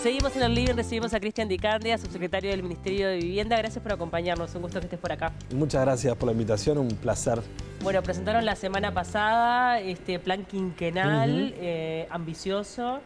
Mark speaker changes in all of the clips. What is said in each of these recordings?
Speaker 1: Seguimos en el living, recibimos a Cristian Di Candia, subsecretario del Ministerio de Vivienda. Gracias por acompañarnos, un gusto que estés por acá.
Speaker 2: Muchas gracias por la invitación, un placer.
Speaker 1: Bueno, presentaron la semana pasada este plan quinquenal ambicioso,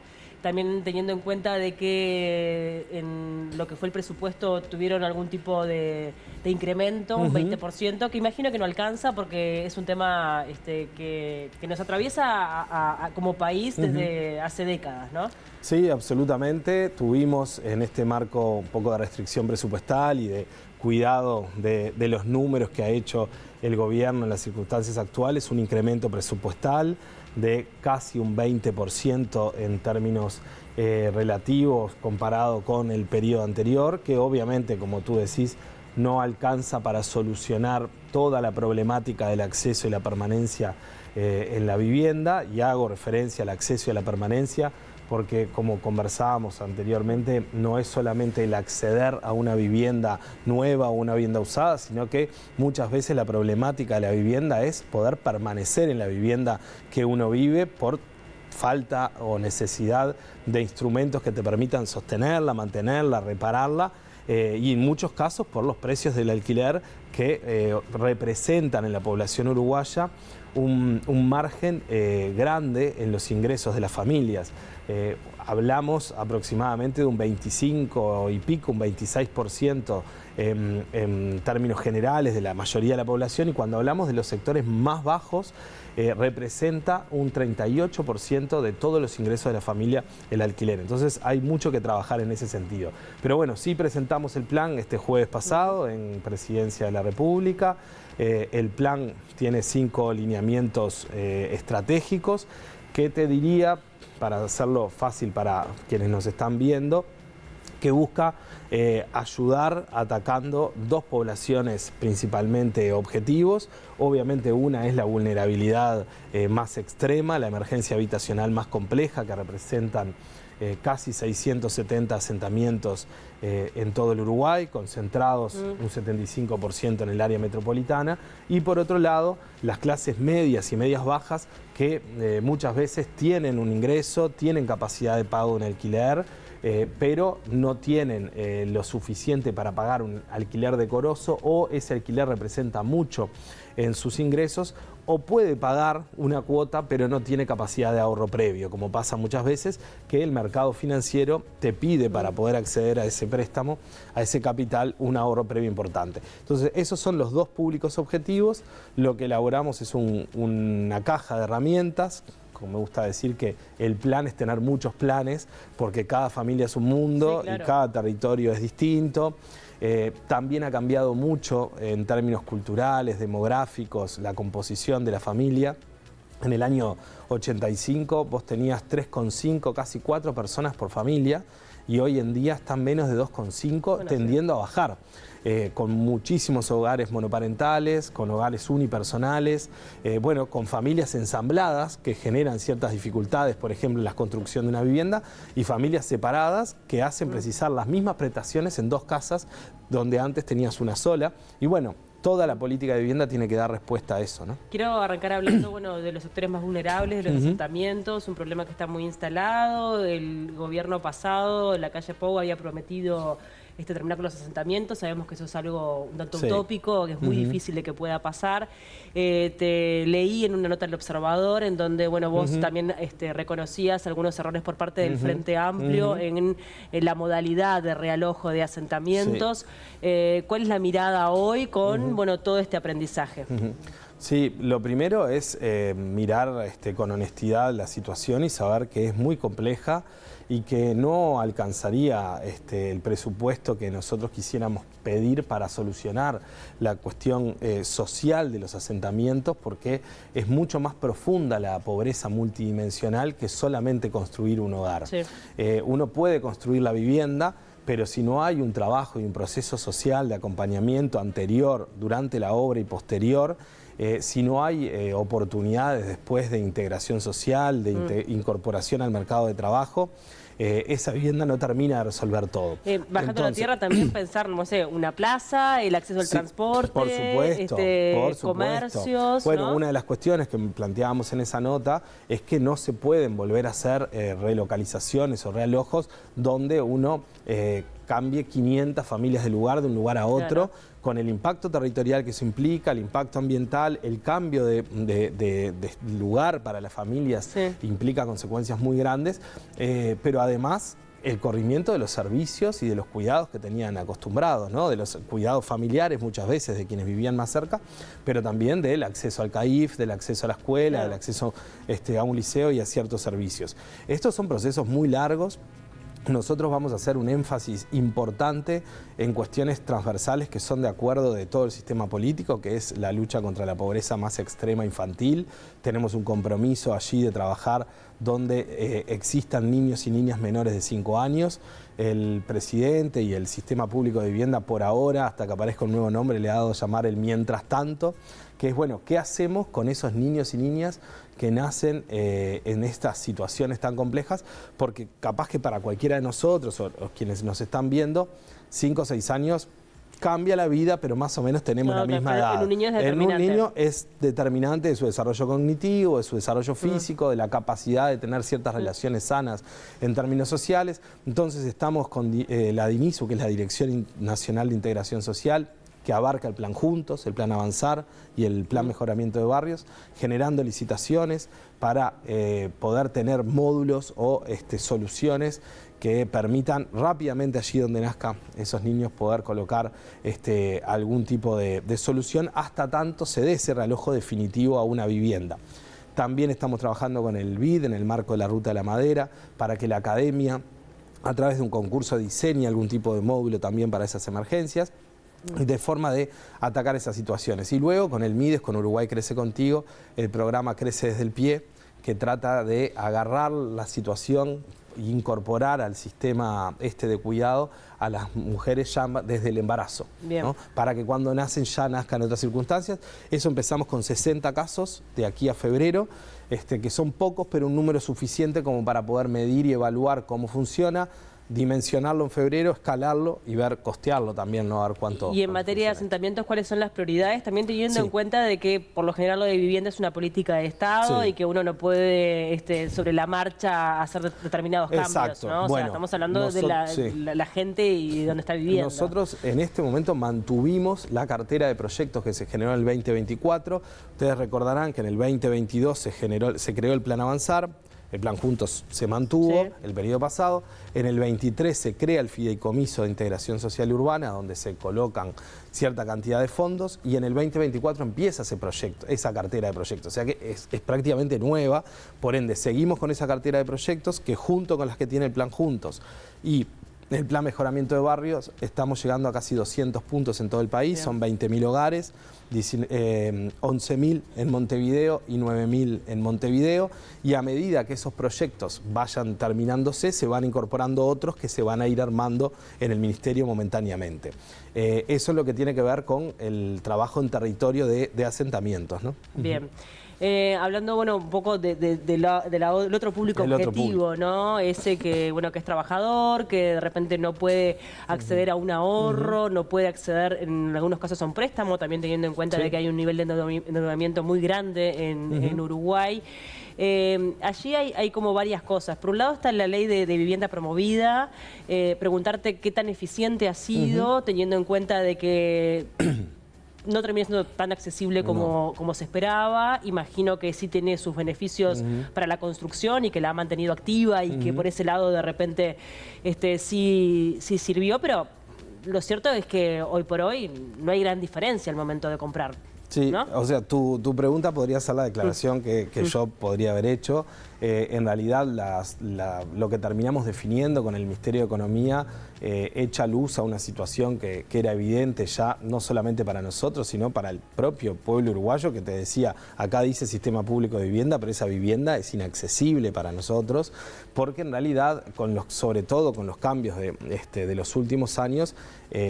Speaker 1: también teniendo en cuenta de que en lo que fue el presupuesto tuvieron algún tipo de incremento, un 20%, que imagino que no alcanza porque es un tema que nos atraviesa como país desde hace décadas, ¿no?
Speaker 2: Sí, absolutamente. Tuvimos en este marco un poco de restricción presupuestal y de cuidado de los números que ha hecho el gobierno en las circunstancias actuales, un incremento presupuestal de casi un 20% en términos relativos comparado con el periodo anterior, que obviamente, como tú decís, no alcanza para solucionar toda la problemática del acceso y la permanencia en la vivienda, y hago referencia al acceso y a la permanencia porque, como conversábamos anteriormente, no es solamente el acceder a una vivienda nueva o una vivienda usada, sino que muchas veces la problemática de la vivienda es poder permanecer en la vivienda que uno vive por falta o necesidad de instrumentos que te permitan sostenerla, mantenerla, repararla, y en muchos casos por los precios del alquiler que representan en la población uruguaya un margen grande en los ingresos de las familias. Hablamos aproximadamente de un 25 y pico, un 26% en términos generales de la mayoría de la población, y cuando hablamos de los sectores más bajos representa un 38% de todos los ingresos de la familia el alquiler. Entonces hay mucho que trabajar en ese sentido. Pero bueno, sí presentamos el plan este jueves pasado en Presidencia de la República. El plan tiene 5 lineamientos estratégicos que te diría, para hacerlo fácil para quienes nos están viendo, que busca ayudar atacando dos poblaciones principalmente objetivos. Obviamente una es la vulnerabilidad más extrema, la emergencia habitacional más compleja, que representan casi 670 asentamientos en todo el Uruguay, concentrados un 75% en el área metropolitana, y por otro lado las clases medias y medias bajas que muchas veces tienen un ingreso, tienen capacidad de pago en alquiler, pero no tienen lo suficiente para pagar un alquiler decoroso, o ese alquiler representa mucho en sus ingresos, o puede pagar una cuota pero no tiene capacidad de ahorro previo, como pasa muchas veces, que el mercado financiero te pide para poder acceder a ese préstamo, a ese capital, un ahorro previo importante. Entonces esos son los dos públicos objetivos. Lo que elaboramos es una caja de herramientas. Como me gusta decir, que el plan es tener muchos planes, porque cada familia es un mundo, sí, claro, y cada territorio es distinto. También ha cambiado mucho en términos culturales, demográficos, la composición de la familia. En el año 85 vos tenías 3,5, casi 4 personas por familia, y hoy en día están menos de 2,5, tendiendo a bajar, con muchísimos hogares monoparentales, con hogares unipersonales, bueno, con familias ensambladas que generan ciertas dificultades, por ejemplo, en la construcción de una vivienda, y familias separadas que hacen precisar las mismas prestaciones en dos casas donde antes tenías una sola. Y bueno, toda la política de vivienda tiene que dar respuesta a eso, ¿no?
Speaker 1: Quiero arrancar hablando, bueno, de los sectores más vulnerables, de los asentamientos, un problema que está muy instalado. El gobierno pasado, en la calle Pou, había prometido terminar con los asentamientos. Sabemos que eso es algo un tanto utópico, que es muy difícil de que pueda pasar. Te leí en una nota del Observador en donde, bueno, vos también reconocías algunos errores por parte del Frente Amplio en la modalidad de realojo de asentamientos. ¿Cuál es la mirada hoy con bueno, todo este aprendizaje?
Speaker 2: Sí, lo primero es mirar con honestidad la situación y saber que es muy compleja y que no alcanzaría el presupuesto que nosotros quisiéramos pedir para solucionar la cuestión social de los asentamientos, porque es mucho más profunda la pobreza multidimensional que solamente construir un hogar. Sí. Uno puede construir la vivienda, pero si no hay un trabajo y un proceso social de acompañamiento anterior, durante la obra y posterior, si no hay oportunidades después de integración social, de incorporación al mercado de trabajo, esa vivienda no termina de resolver todo.
Speaker 1: Bajando a la tierra también pensar, no sé, una plaza, el acceso al transporte,
Speaker 2: por supuesto,
Speaker 1: comercios.
Speaker 2: Bueno,
Speaker 1: ¿no?
Speaker 2: una de las cuestiones que planteábamos en esa nota es que no se pueden volver a hacer relocalizaciones o realojos donde uno cambie 500 familias de un lugar a otro, con el impacto territorial que eso implica, el impacto ambiental, el cambio de lugar para las familias implica consecuencias muy grandes, pero además el corrimiento de los servicios y de los cuidados que tenían acostumbrados, ¿no? De los cuidados familiares muchas veces de quienes vivían más cerca, pero también del acceso al CAIF, del acceso a la escuela, del acceso a un liceo y a ciertos servicios. Estos son procesos muy largos. Nosotros vamos a hacer un énfasis importante en cuestiones transversales que son de acuerdo de todo el sistema político, que es la lucha contra la pobreza más extrema infantil. Tenemos un compromiso allí de trabajar donde existan niños y niñas menores de 5 años. El presidente y el sistema público de vivienda por ahora, hasta que aparezca un nuevo nombre, le ha dado a llamar el mientras tanto, que es bueno, ¿qué hacemos con esos niños y niñas que nacen en estas situaciones tan complejas? Porque capaz que para cualquiera de nosotros o quienes nos están viendo, 5 o 6 años cambia la vida, pero más o menos tenemos la misma edad.
Speaker 1: En un niño es determinante.
Speaker 2: En un niño es determinante de su desarrollo cognitivo, de su desarrollo físico, de la capacidad de tener ciertas relaciones sanas en términos sociales. Entonces estamos con la DINISU, que es la Dirección Nacional de Integración Social, que abarca el Plan Juntos, el Plan Avanzar y el Plan Mejoramiento de Barrios, generando licitaciones para poder tener módulos o soluciones que permitan rápidamente allí donde nazcan esos niños poder colocar algún tipo de solución hasta tanto se dé ese realojo definitivo a una vivienda. También estamos trabajando con el BID en el marco de la Ruta de la Madera para que la academia, a través de un concurso, diseñe algún tipo de módulo también para esas emergencias, de forma de atacar esas situaciones. Y luego con el MIDES, con Uruguay Crece Contigo, el programa Crece desde el Pie, que trata de agarrar la situación e incorporar al sistema de cuidado a las mujeres ya desde el embarazo, ¿no? Para que cuando nacen ya nazcan en otras circunstancias. Eso empezamos con 60 casos de aquí a febrero, que son pocos, pero un número suficiente como para poder medir y evaluar cómo funciona, dimensionarlo en febrero, escalarlo y ver, costearlo también, ¿no? A ver cuánto.
Speaker 1: Y en materia de asentamientos, ¿cuáles son las prioridades? También teniendo en cuenta de que por lo general lo de vivienda es una política de Estado y que uno no puede sobre la marcha hacer determinados cambios, ¿no? O sea, estamos hablando de la gente y de dónde está viviendo.
Speaker 2: Nosotros en este momento mantuvimos la cartera de proyectos que se generó en el 2024. Ustedes recordarán que en el 2022 se creó el Plan Avanzar. El Plan Juntos se mantuvo el periodo pasado. En el 23 se crea el Fideicomiso de Integración Social y Urbana, donde se colocan cierta cantidad de fondos, y en el 2024 empieza ese proyecto, esa cartera de proyectos. O sea que es prácticamente nueva, por ende seguimos con esa cartera de proyectos que junto con las que tiene el Plan Juntos y el Plan Mejoramiento de Barrios estamos llegando a casi 200 puntos en todo el país, son 20.000 hogares, 11.000 en Montevideo y 9.000 en Montevideo, y a medida que esos proyectos vayan terminándose, se van incorporando otros que se van a ir armando en el Ministerio momentáneamente. Eso es lo que tiene que ver con el trabajo en territorio de asentamientos, ¿no?
Speaker 1: Bien. Hablando, un poco del otro público objetivo, ¿no? Ese que es trabajador, que de repente no puede acceder a un ahorro, no puede acceder en algunos casos a un préstamo, también teniendo en cuenta de que hay un nivel de endeudamiento muy grande en Uruguay. Allí hay como varias cosas. Por un lado está la ley de vivienda promovida, preguntarte qué tan eficiente ha sido, teniendo en cuenta de que no termina siendo tan accesible como se esperaba. Imagino que sí tiene sus beneficios para la construcción y que la ha mantenido activa y que por ese lado de repente sí sirvió, pero lo cierto es que hoy por hoy no hay gran diferencia al momento de comprar.
Speaker 2: Sí,
Speaker 1: ¿no?
Speaker 2: O sea, tu pregunta podría ser la declaración que yo podría haber hecho. En realidad, lo que terminamos definiendo con el Ministerio de Economía echa luz a una situación que era evidente ya, no solamente para nosotros, sino para el propio pueblo uruguayo, que te decía, acá dice Sistema Público de Vivienda, pero esa vivienda es inaccesible para nosotros, porque en realidad, sobre todo con los cambios de los últimos años,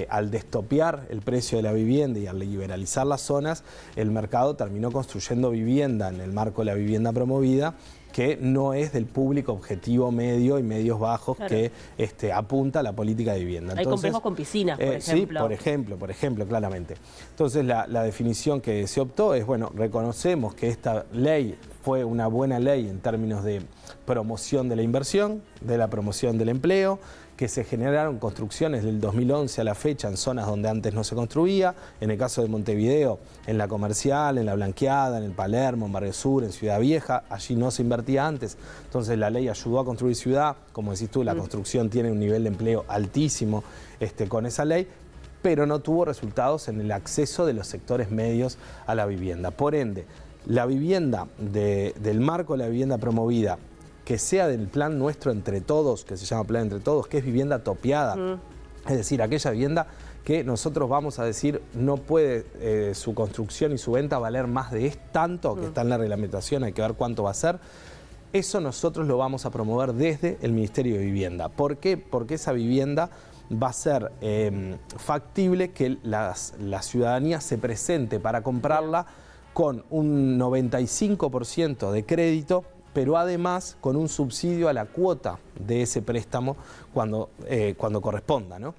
Speaker 2: al destopear el precio de la vivienda y al liberalizar las zonas, el mercado terminó construyendo vivienda en el marco de la vivienda promovida que no es del público objetivo medio y medios bajos, claro, que apunta a la política de vivienda.
Speaker 1: Hay complejos con piscinas, por ejemplo.
Speaker 2: Sí, por ejemplo, claramente. Entonces la definición que se optó es, bueno, reconocemos que esta ley fue una buena ley en términos de promoción de la inversión, de la promoción del empleo, que se generaron construcciones del 2011 a la fecha en zonas donde antes no se construía, en el caso de Montevideo, en la Comercial, en la Blanqueada, en el Palermo, en Barrio Sur, en Ciudad Vieja, allí no se invertía antes, entonces la ley ayudó a construir ciudad, como decís tú, la construcción tiene un nivel de empleo altísimo con esa ley, pero no tuvo resultados en el acceso de los sectores medios a la vivienda. Por ende, la vivienda del marco de la vivienda promovida, que sea del plan nuestro Entre Todos, que se llama Plan Entre Todos, que es vivienda topiada, es decir, aquella vivienda que nosotros vamos a decir no puede su construcción y su venta valer más de tanto, que está en la reglamentación, hay que ver cuánto va a ser. Eso nosotros lo vamos a promover desde el Ministerio de Vivienda. ¿Por qué? Porque esa vivienda va a ser factible que la ciudadanía se presente para comprarla con un 95% de crédito, pero además con un subsidio a la cuota de ese préstamo cuando corresponda, ¿no?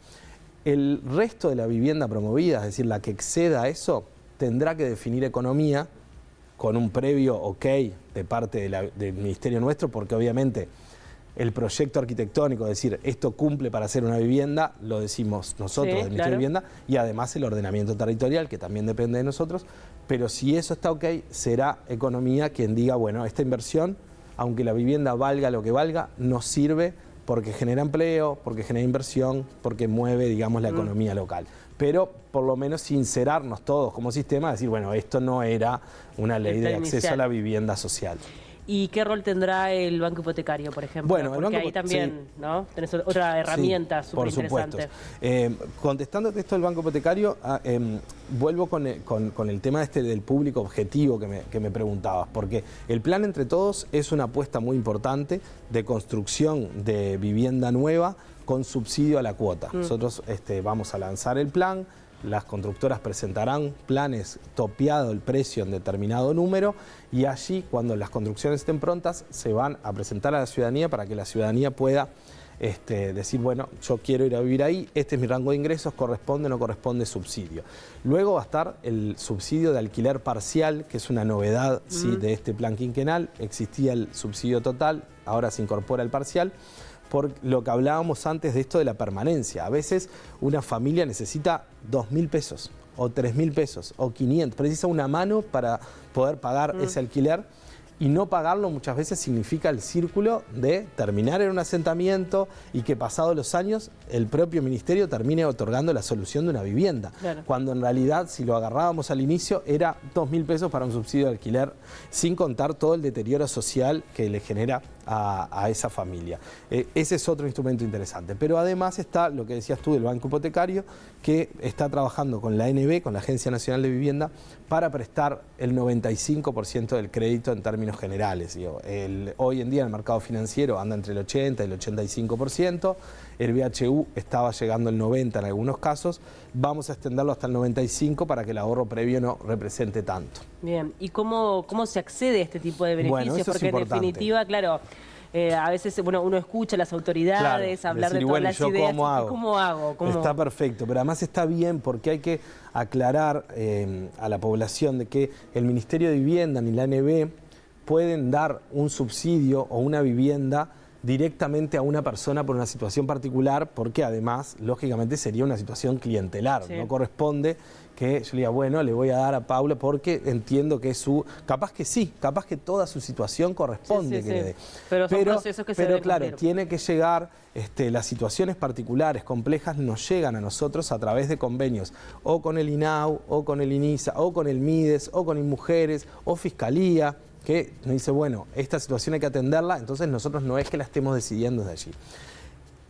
Speaker 2: El resto de la vivienda promovida, es decir, la que exceda a eso, tendrá que definir economía con un previo ok de parte del Ministerio nuestro, porque obviamente el proyecto arquitectónico, es decir, esto cumple para hacer una vivienda, lo decimos nosotros del Ministerio de Vivienda, y además el ordenamiento territorial, que también depende de nosotros, pero si eso está ok, será economía quien diga, bueno, esta inversión, aunque la vivienda valga lo que valga, nos sirve porque genera empleo, porque genera inversión, porque mueve, digamos, la economía local. Pero por lo menos sincerarnos todos como sistema, decir, bueno, esto no era una ley de acceso a la vivienda social.
Speaker 1: ¿Y qué rol tendrá el banco hipotecario, por ejemplo?
Speaker 2: Bueno,
Speaker 1: porque ahí también, sí, ¿no? Tenés otra herramienta súper interesante.
Speaker 2: Contestándote esto del banco hipotecario, vuelvo con el tema del público objetivo que me preguntabas, porque el plan Entre Todos es una apuesta muy importante de construcción de vivienda nueva con subsidio a la cuota. Nosotros vamos a lanzar el plan. Las constructoras presentarán planes topeado el precio en determinado número y allí, cuando las construcciones estén prontas, se van a presentar a la ciudadanía para que la ciudadanía pueda decir, bueno, yo quiero ir a vivir ahí, este es mi rango de ingresos, corresponde o no corresponde subsidio. Luego va a estar el subsidio de alquiler parcial, que es una novedad de este plan quinquenal. Existía el subsidio total, ahora se incorpora el parcial. Por lo que hablábamos antes de esto de la permanencia. A veces una familia necesita 2.000 pesos, o 3.000 pesos, o 500. Precisa una mano para poder pagar ese alquiler. Y no pagarlo muchas veces significa el círculo de terminar en un asentamiento y que pasados los años el propio ministerio termine otorgando la solución de una vivienda. Claro. Cuando en realidad, si lo agarrábamos al inicio, era 2.000 pesos para un subsidio de alquiler, sin contar todo el deterioro social que le genera a esa familia. Ese es otro instrumento interesante. Pero además está lo que decías tú del banco hipotecario, que está trabajando con la ANB, con la Agencia Nacional de Vivienda, para prestar el 95% del crédito en términos generales. Hoy en día el mercado financiero anda entre el 80 y el 85%, el BHU estaba llegando al 90% en algunos casos, vamos a extenderlo hasta el 95% para que el ahorro previo no represente tanto.
Speaker 1: Bien, ¿y cómo se accede a este tipo de beneficios?
Speaker 2: Bueno,
Speaker 1: porque en definitiva, claro, a veces uno escucha a las autoridades hablar de todas las ideas. ¿Cómo hago?
Speaker 2: Está perfecto, pero además está bien porque hay que aclarar a la población de que el Ministerio de Vivienda ni la ANB pueden dar un subsidio o una vivienda directamente a una persona por una situación particular, porque además, lógicamente, sería una situación clientelar. Sí. No corresponde que yo le diga, bueno, le voy a dar a Paula porque entiendo que capaz que sí, capaz que toda su situación corresponde que le dé.
Speaker 1: Pero son procesos que se deben
Speaker 2: claro,
Speaker 1: cumplir.
Speaker 2: Tiene que llegar, las situaciones particulares, complejas, nos llegan a nosotros a través de convenios, o con el INAU, o con el INISA, o con el MIDES, o con InMujeres, o Fiscalía, que nos dice, bueno, esta situación hay que atenderla, entonces nosotros no es que la estemos decidiendo desde allí.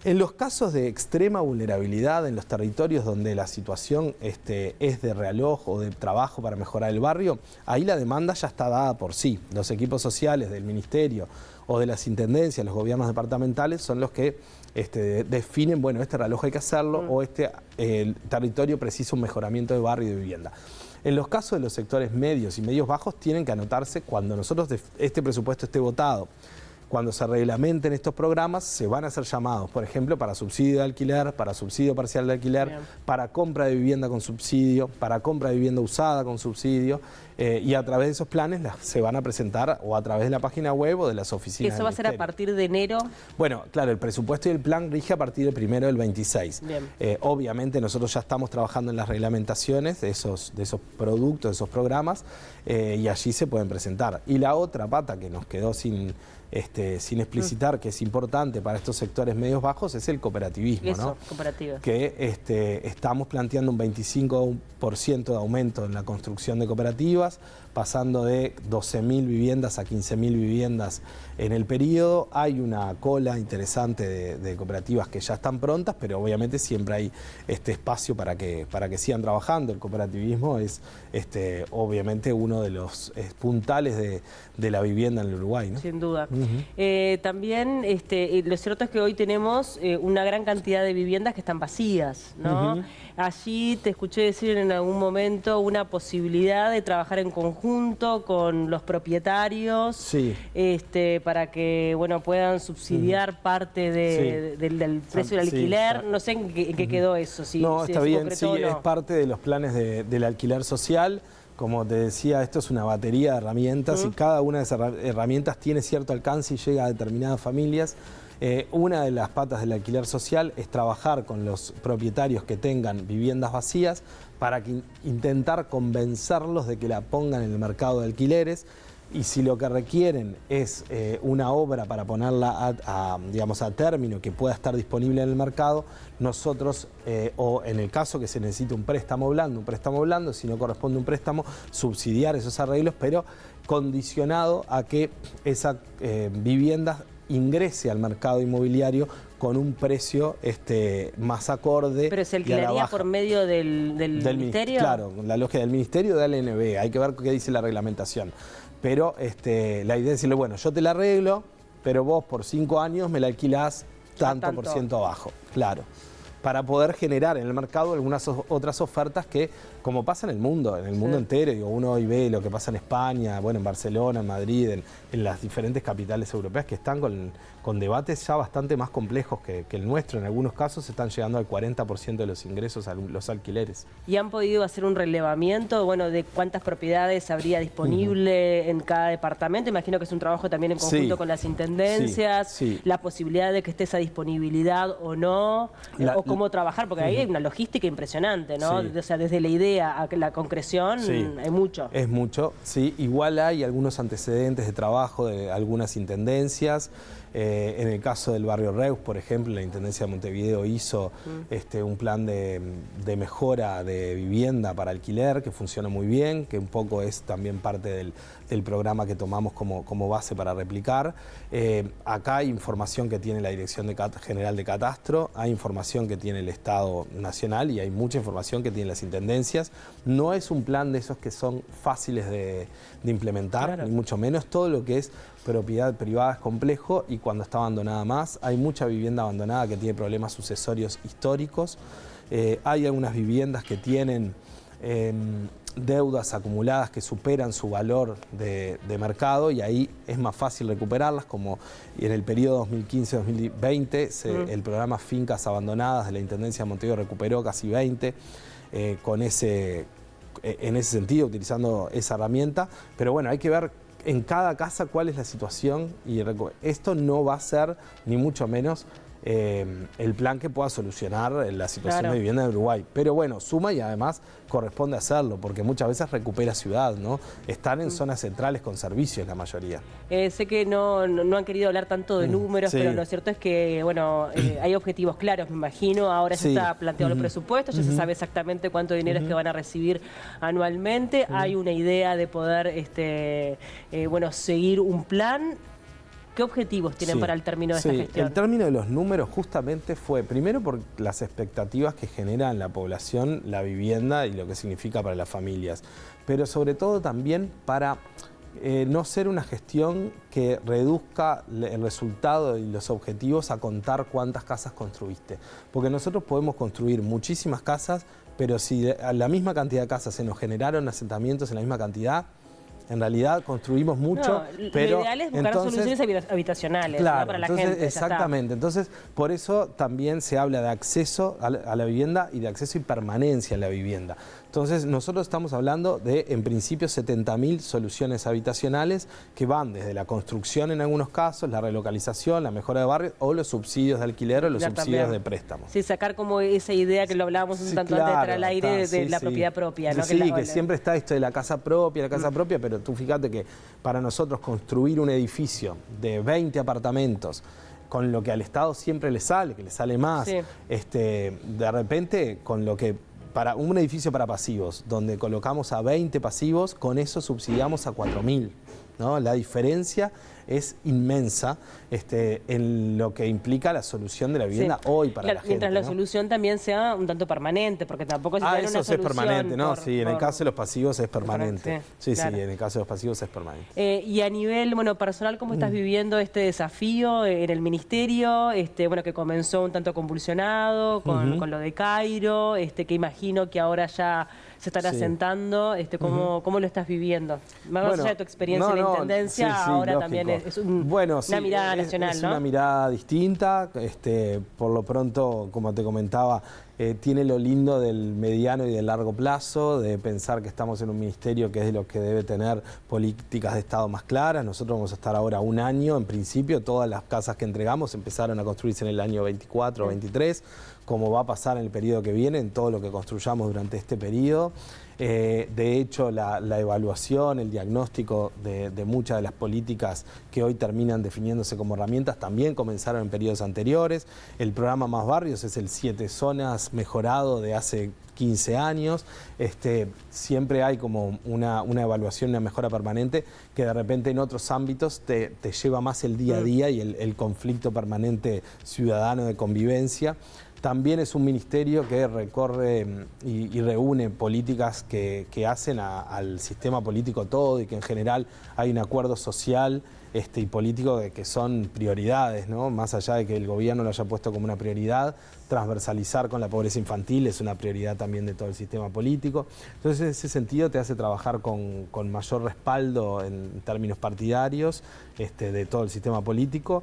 Speaker 2: En los casos de extrema vulnerabilidad, en los territorios donde la situación es de realoj o de trabajo para mejorar el barrio, ahí la demanda ya está dada por sí. Los equipos sociales del ministerio o de las intendencias, los gobiernos departamentales, son los que definen, bueno, este reloj hay que hacerlo o el territorio precisa un mejoramiento de barrio y de vivienda. En los casos de los sectores medios y medios bajos tienen que anotarse cuando nosotros este presupuesto esté votado. Cuando se reglamenten estos programas, se van a hacer llamados, por ejemplo, para subsidio de alquiler, para subsidio parcial de alquiler, bien, para compra de vivienda con subsidio, para compra de vivienda usada con subsidio, y a través de esos planes se van a presentar o a través de la página web o de las oficinas.
Speaker 1: ¿Eso va a ser a partir de enero?
Speaker 2: Bueno, claro, el presupuesto y el plan rige a partir del 1 del 26. Obviamente nosotros ya estamos trabajando en las reglamentaciones de esos productos, de esos programas, y allí se pueden presentar. Y la otra pata que nos quedó sin explicitar, que es importante para estos sectores medios bajos, es el cooperativismo,
Speaker 1: eso,
Speaker 2: ¿no?
Speaker 1: Cooperativas.
Speaker 2: Que estamos planteando un 25% de aumento en la construcción de cooperativas, pasando de 12.000 viviendas a 15.000 viviendas en el periodo. Hay una cola interesante de cooperativas que ya están prontas, pero obviamente siempre hay espacio para que sigan trabajando. El cooperativismo es obviamente uno de los puntales de la vivienda en el Uruguay, ¿no?
Speaker 1: Sin duda. También lo cierto es que hoy tenemos una gran cantidad de viviendas que están vacías, ¿no? Allí te escuché decir en algún momento una posibilidad de trabajar en conjunto con los propietarios, sí, para que puedan subsidiar parte del precio del alquiler. No sé en qué quedó eso.
Speaker 2: No, está bien, sí, es parte de los planes del alquiler social. Como te decía, esto es una batería de herramientas y cada una de esas herramientas tiene cierto alcance y llega a determinadas familias. Una de las patas del alquiler social es trabajar con los propietarios que tengan viviendas vacías para intentar convencerlos de que la pongan en el mercado de alquileres. Y si lo que requieren es una obra para ponerla a término que pueda estar disponible en el mercado, nosotros, o en el caso que se necesite un préstamo blando, si no corresponde un préstamo, subsidiar esos arreglos, pero condicionado a que esa vivienda ingrese al mercado inmobiliario con un precio más acorde.
Speaker 1: ¿Pero se alquilaría por medio del ministerio?
Speaker 2: Claro, la lógica del ministerio de ALNB, hay que ver qué dice la reglamentación. Pero la idea es decirle, bueno, yo te la arreglo, pero vos por 5 años me la alquilás tanto por ciento abajo, claro. Para poder generar en el mercado algunas otras ofertas que, como pasa en el mundo entero, digo, uno hoy ve lo que pasa en España, en Barcelona, en Madrid, en las diferentes capitales europeas que están con debates ya bastante más complejos que el nuestro. En algunos casos están llegando al 40% de los ingresos a los alquileres.
Speaker 1: ¿Y han podido hacer un relevamiento, de cuántas propiedades habría disponible en cada departamento? Imagino que es un trabajo también en conjunto con las intendencias, la posibilidad de que esté esa disponibilidad o no, o cómo trabajar, porque ahí hay una logística impresionante, ¿no? O sea, desde la idea a la concreción hay mucho.
Speaker 2: Es mucho, sí. Igual hay algunos antecedentes de trabajo de algunas intendencias. En el caso del barrio Reus, por ejemplo, la Intendencia de Montevideo hizo un plan de mejora de vivienda para alquiler que funciona muy bien, que un poco es también parte del programa que tomamos como base para replicar. Acá hay información que tiene la Dirección General de Catastro, hay información que tiene el Estado Nacional y hay mucha información que tienen las intendencias. No es un plan de esos que son fáciles de implementar, ni mucho menos. Todo lo que es propiedad privada es complejo y cuando está abandonada más. Hay mucha vivienda abandonada que tiene problemas sucesorios históricos. Hay algunas viviendas que tienen deudas acumuladas que superan su valor de mercado y ahí es más fácil recuperarlas, como en el periodo 2015-2020 el programa Fincas Abandonadas de la Intendencia de Montevideo recuperó casi 20 en ese sentido, utilizando esa herramienta. Pero bueno, hay que ver en cada casa cuál es la situación y esto no va a ser ni mucho menos el plan que pueda solucionar la situación de vivienda de Uruguay. Pero bueno, suma y además corresponde hacerlo, porque muchas veces recupera ciudad, ¿no? Están en zonas centrales con servicios la mayoría.
Speaker 1: Sé que no han querido hablar tanto de números, pero lo cierto es que, hay objetivos claros, me imagino. Ahora se está planteando el presupuesto, ya se sabe exactamente cuánto dinero es que van a recibir anualmente. Hay una idea de poder, seguir un plan. ¿Qué objetivos tienen para el término de esta gestión?
Speaker 2: El término de los números justamente fue, primero por las expectativas que genera en la población la vivienda y lo que significa para las familias, pero sobre todo también para no ser una gestión que reduzca el resultado y los objetivos a contar cuántas casas construiste. Porque nosotros podemos construir muchísimas casas, pero si a la misma cantidad de casas se nos generaron asentamientos en la misma cantidad, en realidad construimos mucho, pero
Speaker 1: lo ideal es buscar soluciones habitacionales,
Speaker 2: claro,
Speaker 1: ¿no? Para la
Speaker 2: entonces,
Speaker 1: gente.
Speaker 2: Exactamente, entonces por eso también se habla de acceso a la vivienda y de acceso y permanencia en la vivienda. Entonces nosotros estamos hablando de, en principio, 70.000 soluciones habitacionales que van desde la construcción en algunos casos, la relocalización, la mejora de barrios o los subsidios de alquiler o los subsidios de préstamo.
Speaker 1: Sí, sacar como esa idea que lo hablábamos un tanto antes de estar al aire de la propiedad propia, ¿no?
Speaker 2: Sí, que siempre está esto de la casa propia, pero tú fíjate que para nosotros construir un edificio de 20 apartamentos con lo que al Estado siempre le sale, que le sale más, de repente con lo que para un edificio para pasivos, donde colocamos a 20 pasivos, con eso subsidiamos a 4.000, ¿no? La diferencia es inmensa en lo que implica la solución de la vivienda hoy para la gente.
Speaker 1: Mientras la solución también sea un tanto permanente, porque tampoco se tiene una solución.
Speaker 2: Eso es permanente, ¿no? Sí, en el caso de los pasivos es permanente. Sí, claro. En el caso de los pasivos es permanente.
Speaker 1: Y a nivel personal, ¿cómo estás viviendo este desafío en el ministerio? Que comenzó un tanto convulsionado con lo de Cairo, que imagino que ahora ya se estará asentando. ¿Cómo lo estás viviendo? Más allá de tu experiencia en la intendencia, ahora lógico. También es una mirada nacional,
Speaker 2: es
Speaker 1: ¿no?
Speaker 2: una mirada distinta. Por lo pronto, como te comentaba, tiene lo lindo del mediano y del largo plazo, de pensar que estamos en un ministerio que es de lo que debe tener políticas de Estado más claras. Nosotros vamos a estar ahora un año, en principio, todas las casas que entregamos empezaron a construirse en el año 24 o 23, como va a pasar en el periodo que viene, en todo lo que construyamos durante este periodo. De hecho, la evaluación, el diagnóstico de muchas de las políticas que hoy terminan definiéndose como herramientas también comenzaron en periodos anteriores. El programa Más Barrios es el 7 zonas mejorado de hace 15 años. Siempre hay como una evaluación, una mejora permanente que de repente en otros ámbitos te lleva más el día a día y el conflicto permanente ciudadano de convivencia. También es un ministerio que recorre y reúne políticas que hacen al sistema político todo y que en general hay un acuerdo social y político de que son prioridades, ¿no? Más allá de que el gobierno lo haya puesto como una prioridad, transversalizar con la pobreza infantil es una prioridad también de todo el sistema político. Entonces, en ese sentido te hace trabajar con mayor respaldo en términos partidarios de todo el sistema político,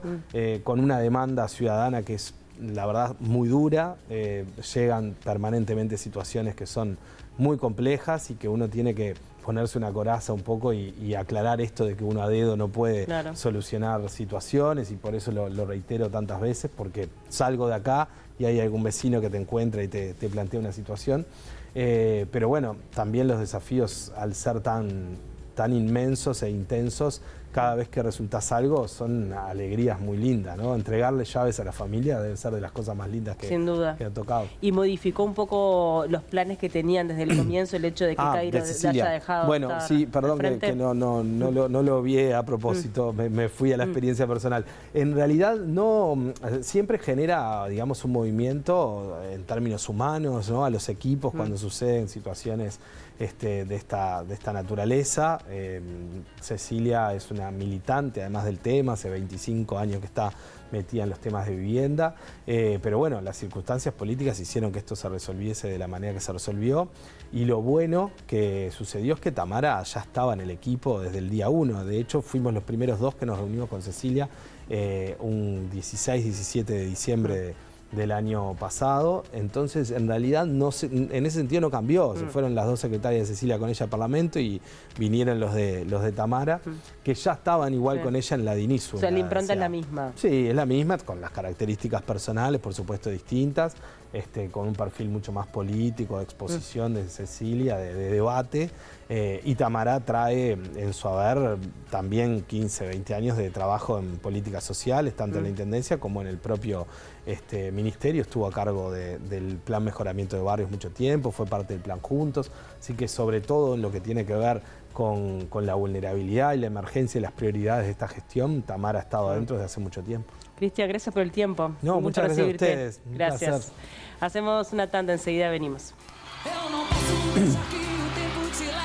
Speaker 2: con una demanda ciudadana que es, la verdad, muy dura. Llegan permanentemente situaciones que son muy complejas y que uno tiene que ponerse una coraza un poco y aclarar esto de que uno a dedo no puede solucionar situaciones, y por eso lo reitero tantas veces, porque salgo de acá y hay algún vecino que te encuentra y te plantea una situación. Pero bueno, también los desafíos, al ser tan inmensos e intensos, cada vez que resultás algo son alegrías muy lindas, ¿no? Entregarle llaves a la familia debe ser de las cosas más lindas que ha tocado.
Speaker 1: ¿Y modificó un poco los planes que tenían desde el comienzo el hecho de que Cairo le haya dejado?
Speaker 2: Bueno, sí, perdón que no lo vi a propósito, me fui a la experiencia personal. En realidad siempre genera, digamos, un movimiento en términos humanos, ¿no? A los equipos cuando suceden situaciones de esta naturaleza. Cecilia es una militante además del tema, hace 25 años que está metida en los temas de vivienda, pero bueno, las circunstancias políticas hicieron que esto se resolviese de la manera que se resolvió, y lo bueno que sucedió es que Tamara ya estaba en el equipo desde el día 1. De hecho, fuimos los primeros dos que nos reunimos con Cecilia un 16-17 de diciembre del año pasado. Entonces, en realidad, en ese sentido no cambió. Se fueron las dos secretarias de Cecilia con ella al Parlamento y vinieron los de Tamara, que ya estaban igual con ella en la DINISU.
Speaker 1: O sea, la impronta es la misma.
Speaker 2: Sí, es la misma, con las características personales, por supuesto, distintas, con un perfil mucho más político, de exposición de Cecilia, de debate. Y Tamara trae en su haber también 15, 20 años de trabajo en políticas sociales, tanto en la Intendencia como en el propio ministerio. Estuvo a cargo del Plan Mejoramiento de Barrios mucho tiempo, fue parte del Plan Juntos, así que sobre todo en lo que tiene que ver con la vulnerabilidad y la emergencia y las prioridades de esta gestión, Tamara ha estado adentro desde hace mucho tiempo.
Speaker 1: Cristian, gracias por el tiempo.
Speaker 2: No, muchas gracias a ustedes.
Speaker 1: Gracias. Hacemos una tanda, enseguida venimos.